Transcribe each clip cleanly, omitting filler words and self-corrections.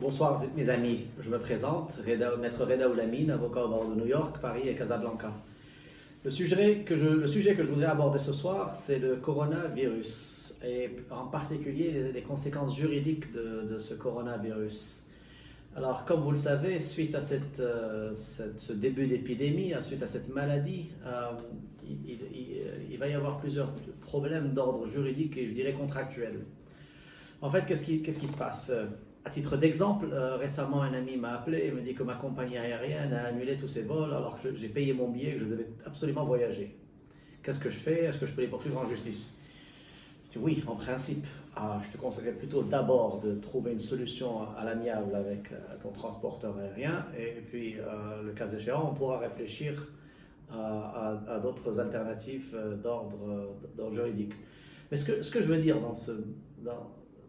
Bonsoir mes amis, je me présente, Maître Reda Oulamine, avocat au barreau de New York, Paris et Casablanca. Le sujet que je voudrais aborder ce soir, c'est le coronavirus et en particulier les conséquences juridiques de ce coronavirus. Alors, comme vous le savez, suite à ce début d'épidémie, suite à cette maladie, il va y avoir plusieurs problèmes d'ordre juridique et je dirais contractuel. En fait, qu'est-ce qui se passe? À titre d'exemple, récemment, un ami m'a appelé et me dit que ma compagnie aérienne a annulé tous ses vols alors que j'ai payé mon billet et que je devais absolument voyager. Qu'est-ce que je fais? Est-ce que je peux les poursuivre en justice? Je dis oui, en principe. Je te conseillerais plutôt d'abord de trouver une solution à l'amiable avec ton transporteur aérien et puis, le cas échéant, on pourra réfléchir à d'autres alternatives d'ordre juridique. Mais ce que je veux dire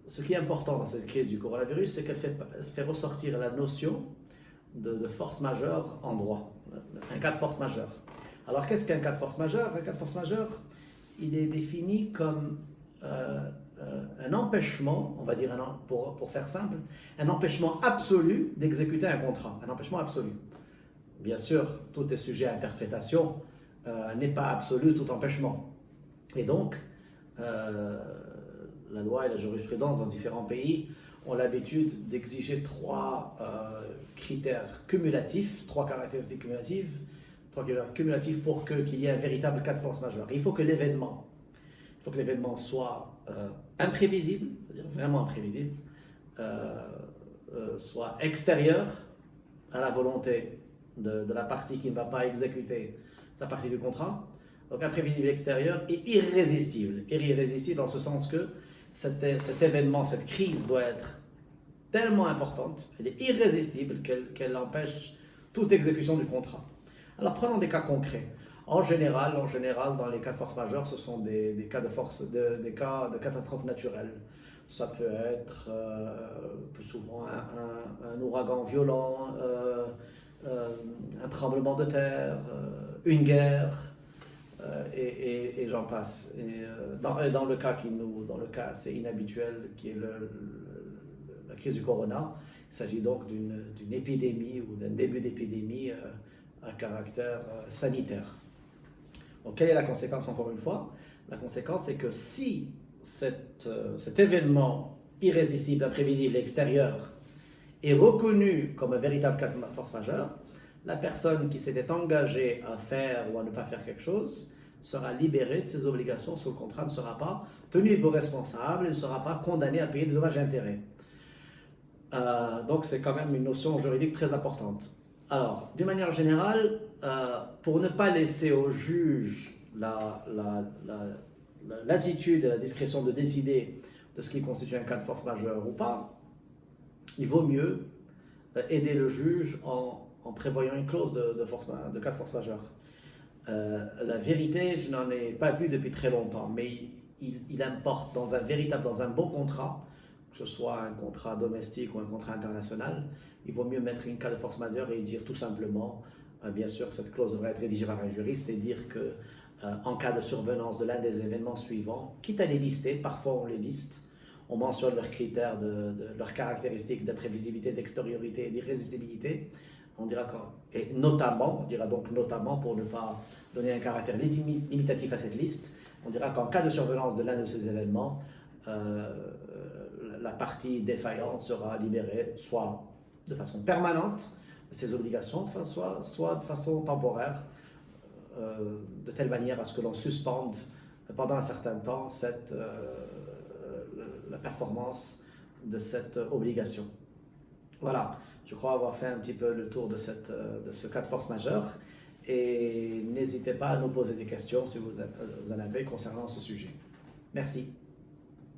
ce qui est important dans cette crise du coronavirus, c'est qu'elle fait ressortir la notion de force majeure en droit, un cas de force majeure. Alors qu'est-ce qu'un cas de force majeure? Un cas de force majeure, il est défini comme un empêchement, on va dire pour faire simple, un empêchement absolu d'exécuter un contrat, un empêchement absolu. Bien sûr, tout est sujet à interprétation, n'est pas absolu tout empêchement. Et donc, la loi et la jurisprudence dans différents pays ont l'habitude d'exiger trois critères cumulatifs, trois caractéristiques cumulatives pour qu'il y ait un véritable cas de force majeure. Il faut que l'événement soit imprévisible, c'est-à-dire vraiment imprévisible, soit extérieur à la volonté de la partie qui ne va pas exécuter sa partie du contrat. Donc imprévisible extérieur et irrésistible. Irrésistible en ce sens que cet événement, cette crise doit être tellement importante, elle est irrésistible qu'elle empêche toute exécution du contrat. Alors prenons des cas concrets. En général, dans les cas de force majeure, ce sont des cas de catastrophe naturelle. Ça peut être plus souvent un ouragan violent, un tremblement de terre, une guerre. Et j'en passe. Dans le cas assez inhabituel qui est la crise du corona, il s'agit donc d'une épidémie ou d'un début d'épidémie à caractère sanitaire. Donc quelle est la conséquence encore une fois? La conséquence est que si cet événement irrésistible, imprévisible, extérieur est reconnu comme un véritable cas de force majeure, la personne qui s'était engagée à faire ou à ne pas faire quelque chose sera libérée de ses obligations sur le contrat, ne sera pas tenue pour responsable, ne sera pas condamnée à payer des dommages et intérêts. Donc c'est quand même une notion juridique très importante. Alors, d'une manière générale, pour ne pas laisser au juge l'attitude et la discrétion de décider de ce qui constitue un cas de force majeure ou pas, il vaut mieux aider le juge en prévoyant une clause de cas de force majeure. La vérité, je n'en ai pas vu depuis très longtemps, mais il importe dans un bon contrat, que ce soit un contrat domestique ou un contrat international, il vaut mieux mettre une cas de force majeure et dire tout simplement, bien sûr cette clause devrait être rédigée par un juriste, et dire que en cas de survenance de l'un des événements suivants, quitte à les lister, parfois on les liste, on mentionne leurs critères, leurs caractéristiques d'imprévisibilité, d'extériorité et d'irrésistibilité. On dira on dira donc notamment pour ne pas donner un caractère limitatif à cette liste, on dira qu'en cas de survenance de l'un de ces événements, la partie défaillante sera libérée soit de façon permanente de ses obligations, soit de façon temporaire, de telle manière à ce que l'on suspende pendant un certain temps la performance de cette obligation. Voilà, je crois avoir fait un petit peu le tour de ce cas de force majeure et n'hésitez pas à nous poser des questions si vous en avez concernant ce sujet. Merci.